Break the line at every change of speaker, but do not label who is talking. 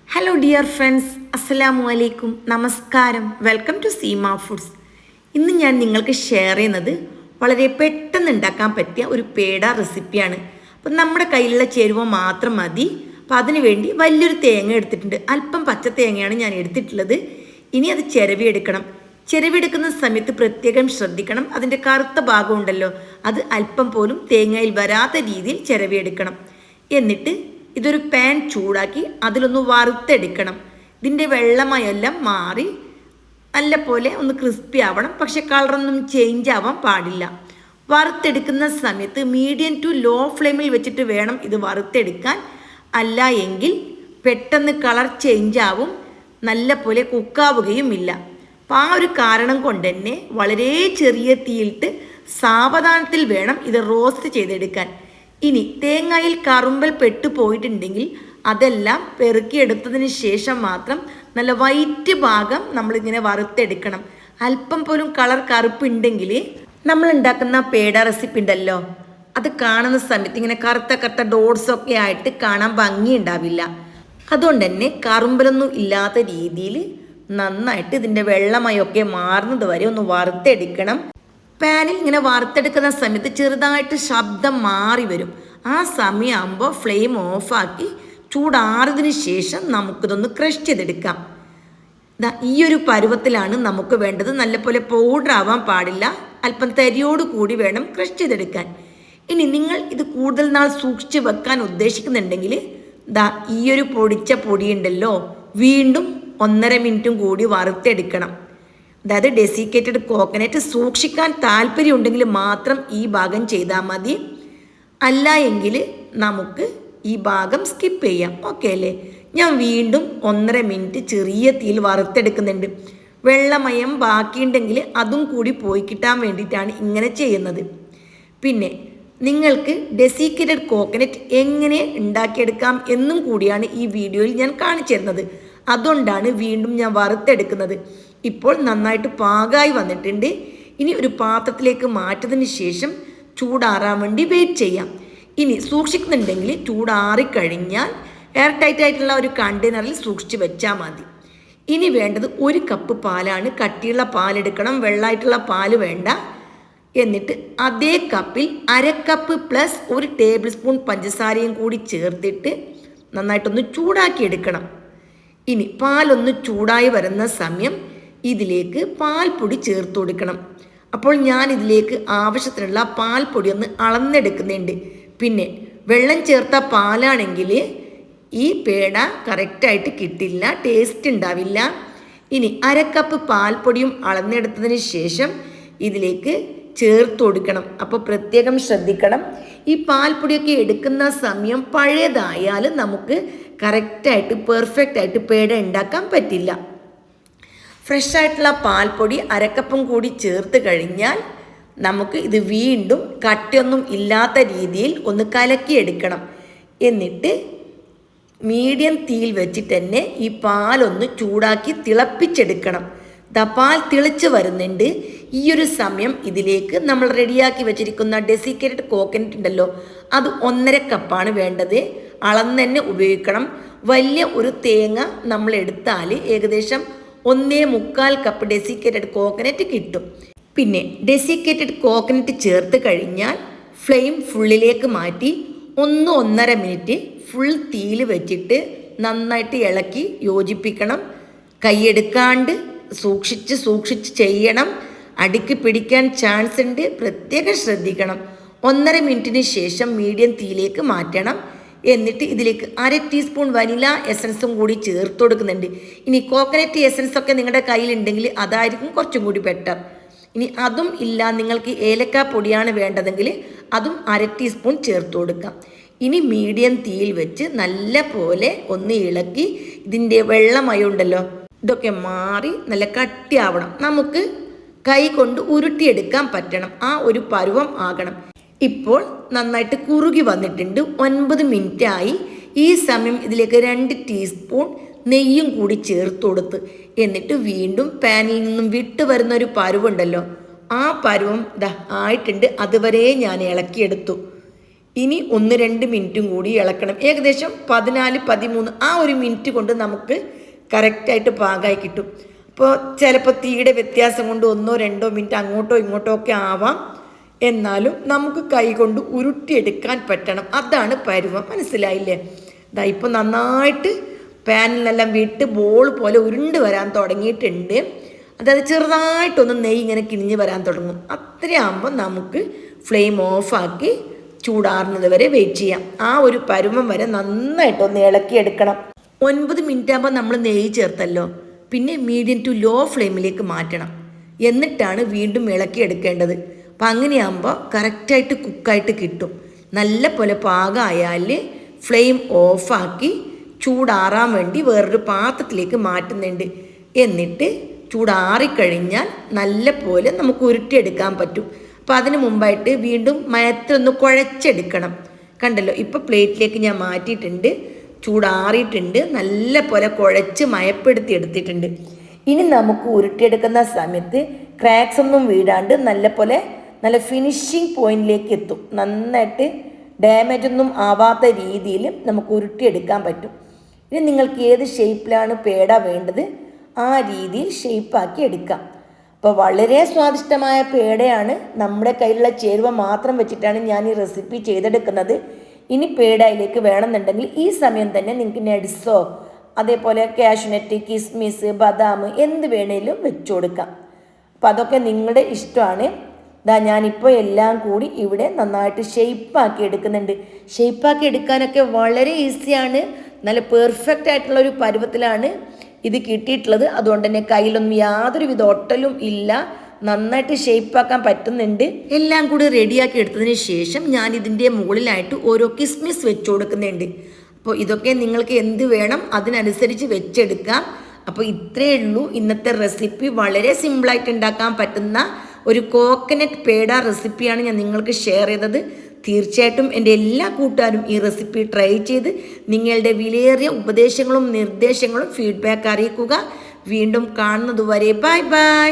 Hello dear friends, അസ്സലാമു അലൈക്കും, നമസ്കാരം. Welcome to Seema foods. ഇന്ന് ഞാൻ നിങ്ങൾക്ക് ഷെയർ ചെയ്യുന്നത് വളരെ പെട്ടെന്ന് ഉണ്ടാക്കാൻ പറ്റിയ ഒരു പേട റെസിപ്പിയാണ്. അപ്പം നമ്മുടെ കയ്യിലുള്ള ചേരുവ മാത്രം മതി. അപ്പം അതിനു വേണ്ടി വലിയൊരു തേങ്ങ എടുത്തിട്ടുണ്ട്. അല്പം പച്ച തേങ്ങയാണ് ഞാൻ എടുത്തിട്ടുള്ളത്. ഇനി അത് ചിരവിയെടുക്കണം. ചിരവിയെടുക്കുന്ന സമയത്ത് പ്രത്യേകം ശ്രദ്ധിക്കണം. അതിൻ്റെ കറുത്ത ഭാഗം ഉണ്ടല്ലോ, അത് അല്പം പോലും തേങ്ങയിൽ വരാത്ത രീതിയിൽ ചിരവിയെടുക്കണം. എന്നിട്ട് ഇതൊരു പാൻ ചൂടാക്കി അതിലൊന്ന് വറുത്തെടുക്കണം. ഇതിൻ്റെ വെള്ളമയെല്ലാം മാറി നല്ല പോലെ ഒന്ന് ക്രിസ്പി ആവണം. പക്ഷെ കളറൊന്നും ചേഞ്ച് ആവാൻ പാടില്ല. വറുത്തെടുക്കുന്ന സമയത്ത് മീഡിയം ടു ലോ ഫ്ലെയിമിൽ വെച്ചിട്ട് വേണം ഇത് വറുത്തെടുക്കാൻ. അല്ല എങ്കിൽ പെട്ടെന്ന് കളർ ചേഞ്ച് ആവും, നല്ല പോലെ കുക്കാവുകയും ഇല്ല. അപ്പം ആ ഒരു കാരണം കൊണ്ട് തന്നെ വളരെ ചെറിയ തീയിലിട്ട് സാവധാനത്തിൽ വേണം ഇത് റോസ്റ്റ് ചെയ്തെടുക്കാൻ. ഇനി തേങ്ങയിൽ കറുമ്പൽ പെട്ടു പോയിട്ടുണ്ടെങ്കിൽ അതെല്ലാം പെറുക്കിയെടുത്തതിന് ശേഷം മാത്രം നല്ല വൈറ്റ് ഭാഗം നമ്മളിങ്ങനെ വറുത്തെടുക്കണം. അല്പം പോലും കളർ കറുപ്പുണ്ടെങ്കിൽ നമ്മൾ ഉണ്ടാക്കുന്ന പേട റെസിപ്പി ഉണ്ടല്ലോ, അത് കാണുന്ന സമയത്ത് ഇങ്ങനെ കറുത്ത കറുത്ത ഡോട്ട്സൊക്കെ ആയിട്ട് കാണാൻ ഭംഗി ഉണ്ടാവില്ല. അതുകൊണ്ട് തന്നെ കറുമ്പലൊന്നും ഇല്ലാത്ത രീതിയിൽ നന്നായിട്ട് ഇതിൻ്റെ വെള്ളമയൊക്കെ മാറുന്നത് വരെ ഒന്ന് വറുത്തെടുക്കണം. പാനിൽ ഇങ്ങനെ വറുത്തെടുക്കുന്ന സമയത്ത് ചെറുതായിട്ട് ശബ്ദം മാറി വരും. ആ സമയമാകുമ്പോൾ ഫ്ലെയിം ഓഫാക്കി ചൂടാറിയതിന് ശേഷം നമുക്കിതൊന്ന് ക്രഷ് ചെയ്തെടുക്കാം. ഈ ഒരു പരുവത്തിലാണ് നമുക്ക് വേണ്ടത്. നല്ലപോലെ പൗഡർ ആവാൻ പാടില്ല, അല്പം തരിയോട് കൂടി വേണം ക്രഷ് ചെയ്തെടുക്കാൻ. ഇനി നിങ്ങൾ ഇത് കൂടുതൽ നാൾ സൂക്ഷിച്ച് വെക്കാൻ ഉദ്ദേശിക്കുന്നുണ്ടെങ്കിൽ ഈ ഒരു പൊടിച്ച പൊടിയുണ്ടല്ലോ, വീണ്ടും 1.5 മിനിറ്റും കൂടി വറുത്തെടുക്കണം. അതായത് ഡെസിക്കേറ്റഡ് കോക്കനട്ട് സൂക്ഷിക്കാൻ താല്പര്യമുണ്ടെങ്കിൽ മാത്രം ഈ ഭാഗം ചെയ്താൽ മതി. അല്ല എങ്കിൽ നമുക്ക് ഈ ഭാഗം സ്കിപ്പ് ചെയ്യാം. ഓക്കെ അല്ലേ? ഞാൻ വീണ്ടും 1.5 മിനിറ്റ് ചെറിയ തീയിൽ വറുത്തെടുക്കുന്നുണ്ട്. വെള്ളമയം ബാക്കിയുണ്ടെങ്കിൽ അതും കൂടി പോയി കിട്ടാൻ വേണ്ടിയിട്ടാണ് ഇങ്ങനെ ചെയ്യുന്നത്. പിന്നെ നിങ്ങൾക്ക് ഡെസിക്കേറ്റഡ് കോക്കനട്ട് എങ്ങനെ ഉണ്ടാക്കിയെടുക്കാം എന്നും കൂടിയാണ് ഈ വീഡിയോയിൽ ഞാൻ കാണിച്ചു തരുന്നത്. അതുകൊണ്ടാണ് വീണ്ടും ഞാൻ വറുത്തെടുക്കുന്നത്. ഇപ്പോൾ നന്നായിട്ട് പാകമായി വന്നിട്ടുണ്ട്. ഇനി ഒരു പാത്രത്തിലേക്ക് മാറ്റതിന് ശേഷം ചൂടാറാൻ വേണ്ടി വെയിറ്റ് ചെയ്യാം. ഇനി സൂക്ഷിക്കുന്നുണ്ടെങ്കിൽ ചൂടാറിക്കഴിഞ്ഞാൽ എയർ ടൈറ്റ് ആയിട്ടുള്ള ഒരു കണ്ടെയ്നറിൽ സൂക്ഷിച്ച് വെച്ചാൽ മതി. ഇനി വേണ്ടത് 1 കപ്പ് പാലാണ്. കട്ടിയുള്ള പാലെടുക്കണം, വെള്ളമായിട്ടുള്ള പാല് വേണ്ട. എന്നിട്ട് അതേ കപ്പിൽ 1/2 കപ്പ് പ്ലസ് 1 ടേബിൾ സ്പൂൺ പഞ്ചസാരയും കൂടി ചേർത്തിട്ട് നന്നായിട്ടൊന്ന് ചൂടാക്കി എടുക്കണം. ഇനി പാലൊന്ന് ചൂടായി വരുന്ന സമയം ഇതിലേക്ക് പാൽപ്പൊടി ചേർത്ത് കൊടുക്കണം. അപ്പോൾ ഞാൻ ഇതിലേക്ക് ആവശ്യത്തിനുള്ള പാൽപ്പൊടി ഒന്ന് അളന്നെടുക്കുന്നുണ്ട്. പിന്നെ വെള്ളം ചേർത്ത പാലാണെങ്കിൽ ഈ പേട കറക്റ്റായിട്ട് കിട്ടില്ല, ടേസ്റ്റ് ഉണ്ടാവില്ല. ഇനി 1/2 കപ്പ് പാൽപ്പൊടിയും അളന്നെടുത്തതിന് ശേഷം ഇതിലേക്ക് ചേർത്ത് കൊടുക്കണം. അപ്പോൾ പ്രത്യേകം ശ്രദ്ധിക്കണം, ഈ പാൽപ്പൊടിയൊക്കെ എടുക്കുന്ന സമയം പഴയതായാൽ നമുക്ക് കറക്റ്റായിട്ട് പെർഫെക്റ്റ് ആയിട്ട് പേട ഉണ്ടാക്കാൻ പറ്റില്ല. ഫ്രഷ് ആയിട്ടുള്ള പാൽപ്പൊടി 1/2 കപ്പും കൂടി ചേർത്ത് കഴിഞ്ഞാൽ നമുക്ക് ഇത് വീണ്ടും കട്ടിയൊന്നും ഇല്ലാത്ത രീതിയിൽ ഒന്ന് കലക്കിയെടുക്കണം. എന്നിട്ട് മീഡിയം തീയിൽ വെച്ചിട്ട് തന്നെ ഈ പാലൊന്ന് ചൂടാക്കി തിളപ്പിച്ചെടുക്കണം. പാൽ തിളച്ച് വരുന്നുണ്ട്. ഈ ഒരു സമയം ഇതിലേക്ക് നമ്മൾ റെഡിയാക്കി വെച്ചിരിക്കുന്ന ഡെസിക്കേറ്റഡ് കോക്കനട്ട് ഉണ്ടല്ലോ, അത് 1.5 കപ്പാണ് വേണ്ടത്. അളന്ന് തന്നെ ഉപയോഗിക്കണം. വലിയ ഒരു തേങ്ങ നമ്മൾ എടുത്താൽ ഏകദേശം 1.25 കപ്പ് ഡെസിക്കേറ്റഡ് കോക്കനട്ട് കിട്ടും. പിന്നെ ഡെസിക്കേറ്റഡ് കോക്കനട്ട് ചേർത്ത് കഴിഞ്ഞാൽ ഫ്ലെയിം ഫുള്ളിലേക്ക് മാറ്റി 1-1.5 മിനിറ്റ് ഫുൾ തീയിൽ വെച്ചിട്ട് നന്നായിട്ട് ഇളക്കി യോജിപ്പിക്കണം. കൈയെടുക്കാണ്ട് സൂക്ഷിച്ച് ചെയ്യണം. അടിക്ക് പിടിക്കാൻ ചാൻസ് ഉണ്ട്, പ്രത്യേകം ശ്രദ്ധിക്കണം. 1.5 മിനിറ്റിന് ശേഷം മീഡിയം തീയിലേക്ക് മാറ്റണം. എന്നിട്ട് ഇതിലേക്ക് 1/2 ടീസ്പൂൺ വനില എസൻസും കൂടി ചേർത്ത് കൊടുക്കുന്നുണ്ട്. ഇനി കോക്കനട്ട് എസൻസ് ഒക്കെ നിങ്ങളുടെ കയ്യിലുണ്ടെങ്കിൽ അതായിരിക്കും കുറച്ചും കൂടി ബെറ്റർ. ഇനി അതും ഇല്ല, നിങ്ങൾക്ക് ഏലക്ക പൊടിയാണ് വേണ്ടതെങ്കിൽ അതും 1/2 ടീസ്പൂൺ ചേർത്ത് കൊടുക്കാം. ഇനി മീഡിയം തീയിൽ വെച്ച് നല്ല പോലെ ഒന്ന് ഇളക്കി ഇതിൻ്റെ വെള്ളമയുണ്ടല്ലോ ഇതൊക്കെ മാറി നല്ല കട്ടിയാവണം. നമുക്ക് കൈ കൊണ്ട് ഉരുട്ടിയെടുക്കാൻ പറ്റണം. ആ ഒരു പരുവം ആകണം. ഇപ്പോൾ നന്നായിട്ട് കുറുകി വന്നിട്ടുണ്ട്. 9 മിനിറ്റ് ആയി. ഈ സമയം ഇതിലേക്ക് 2 ടീസ്പൂൺ നെയ്യും കൂടി ചേർത്ത് കൊടുത്ത് എന്നിട്ട് വീണ്ടും പാനിൽ നിന്നും വിട്ട് വരുന്ന ഒരു പരുവുണ്ടല്ലോ, ആ പരുവം ആയിട്ടുണ്ട്. അതുവരെ ഞാൻ ഇളക്കിയെടുത്തു. ഇനി 1-2 മിനിറ്റും കൂടി ഇളക്കണം. ഏകദേശം 14-13 ആ ഒരു മിനിറ്റ് കൊണ്ട് നമുക്ക് കറക്റ്റായിട്ട് പാകമായി കിട്ടും. അപ്പോൾ ചിലപ്പോൾ തീയുടെ വ്യത്യാസം കൊണ്ട് 1-2 മിനിറ്റ് അങ്ങോട്ടോ ഇങ്ങോട്ടോ ഒക്കെ ആവാം. എന്നാലും നമുക്ക് കൈ കൊണ്ട് ഉരുട്ടിയെടുക്കാൻ പറ്റണം. അതാണ് പരുവം. മനസ്സിലായില്ലേ? ഇതാ ഇപ്പോൾ നന്നായിട്ട് പാനിൽ നിന്നെല്ലാം വിട്ട് ബോൾ പോലെ ഉരുണ്ട് വരാൻ തുടങ്ങിയിട്ടുണ്ട്. അതായത് ചെറുതായിട്ടൊന്ന് നെയ്യ് ഇങ്ങനെ കിണിഞ്ഞ് വരാൻ തുടങ്ങും. അത്രയാകുമ്പോൾ നമുക്ക് ഫ്ലെയിം ഓഫാക്കി ചൂടാറുന്നത് വരെ വെയിറ്റ് ചെയ്യാം. ആ ഒരു പരുവം വരെ നന്നായിട്ടൊന്ന് ഇളക്കിയെടുക്കണം. 9 മിനിറ്റ് ആകുമ്പോൾ നമ്മൾ നെയ്യ് ചേർത്തല്ലോ, പിന്നെ മീഡിയം ടു ലോ ഫ്ലെയിമിലേക്ക് മാറ്റണം. എന്നിട്ടാണ് വീണ്ടും ഇളക്കിയെടുക്കേണ്ടത്. അപ്പം അങ്ങനെയാകുമ്പോൾ കറക്റ്റായിട്ട് കുക്കായിട്ട് കിട്ടും. നല്ല പോലെ പാകമായാൽ ഫ്ലെയിം ഓഫാക്കി ചൂടാറാൻ വേണ്ടി വേറൊരു പാത്രത്തിലേക്ക് മാറ്റുന്നുണ്ട്. എന്നിട്ട് ചൂടാറിക്കഴിഞ്ഞാൽ നല്ല പോലെ നമുക്ക് ഉരുട്ടിയെടുക്കാൻ പറ്റും. അപ്പോൾ അതിന് മുമ്പായിട്ട് വീണ്ടും മയത്തിലൊന്ന് കുഴച്ചെടുക്കണം. കണ്ടല്ലോ, ഇപ്പോൾ പ്ലേറ്റിലേക്ക് ഞാൻ മാറ്റിയിട്ടുണ്ട്. ചൂടാറിയിട്ടുണ്ട്. നല്ല പോലെ കുഴച്ച് മയപ്പെടുത്തി എടുത്തിട്ടുണ്ട്. ഇനി നമുക്ക് ഉരുട്ടിയെടുക്കുന്ന സമയത്ത് ക്രാക്സ് ഒന്നും വീഴാണ്ട് നല്ല ഫിനിഷിങ് പോയിന്റിലേക്ക് എത്തും. നന്നായിട്ട് ഡാമേജ് ഒന്നും ആവാത്ത രീതിയിൽ നമുക്ക് ഉരുട്ടിയെടുക്കാൻ പറ്റും. ഇനി നിങ്ങൾക്ക് ഏത് ഷേപ്പിലാണ് പേട വേണ്ടത് ആ രീതിയിൽ ഷേപ്പാക്കി എടുക്കാം. അപ്പോൾ വളരെ സ്വാദിഷ്ടമായ പേടയാണ്. നമ്മുടെ കയ്യിലുള്ള ചേരുവ മാത്രം വെച്ചിട്ടാണ് ഞാൻ ഈ റെസിപ്പി ചെയ്തെടുക്കുന്നത്. ഇനി പേടയിലേക്ക് വേണമെന്നുണ്ടെങ്കിൽ ഈ സമയം തന്നെ നിങ്ങൾക്ക് നട്സോ അതേപോലെ കാഷ്യൂനട്ട്, കിസ്മിസ്, ബദാം എന്ത് വേണേലും വെച്ചു കൊടുക്കാം. അപ്പോൾ അതൊക്കെ നിങ്ങളുടെ ഇഷ്ടമാണ്. ഞാനിപ്പോൾ എല്ലാം കൂടി ഇവിടെ നന്നായിട്ട് ഷേപ്പാക്കി എടുക്കുന്നുണ്ട്. ഷേപ്പാക്കി എടുക്കാനൊക്കെ വളരെ ഈസിയാണ്. നല്ല പെർഫെക്റ്റ് ആയിട്ടുള്ളൊരു പരുവത്തിലാണ് ഇത് കിട്ടിയിട്ടുള്ളത്. അതുകൊണ്ട് തന്നെ കയ്യിലൊന്നും യാതൊരുവിധ ഒട്ടലും ഇല്ല. നന്നായിട്ട് ഷേപ്പാക്കാൻ പറ്റുന്നുണ്ട്. എല്ലാം കൂടി റെഡിയാക്കി എടുത്തതിന് ശേഷം ഞാൻ ഇതിൻ്റെ മുകളിലായിട്ട് ഓരോ കിസ്മിസ് വെച്ച് കൊടുക്കുന്നുണ്ട്. അപ്പോൾ ഇതൊക്കെ നിങ്ങൾക്ക് എന്ത് വേണം അതിനനുസരിച്ച് വെച്ചെടുക്കാം. അപ്പോൾ ഇത്രയേ ഉള്ളൂ ഇന്നത്തെ റെസിപ്പി. വളരെ സിമ്പിളായിട്ട് ഉണ്ടാക്കാൻ പറ്റുന്ന ഒരു കോക്കനട്ട് പേട റെസിപ്പിയാണ് ഞാൻ നിങ്ങൾക്ക് ഷെയർ ചെയ്തത്. തീർച്ചയായിട്ടും എൻ്റെ എല്ലാ കൂട്ടുകാരും ഈ റെസിപ്പി ട്രൈ ചെയ്ത് നിങ്ങളുടെ വിലയേറിയ ഉപദേശങ്ങളും നിർദ്ദേശങ്ങളും ഫീഡ്ബാക്ക് അറിയിക്കുക. വീണ്ടും കാണുന്നതുവരെ ബൈ ബൈ.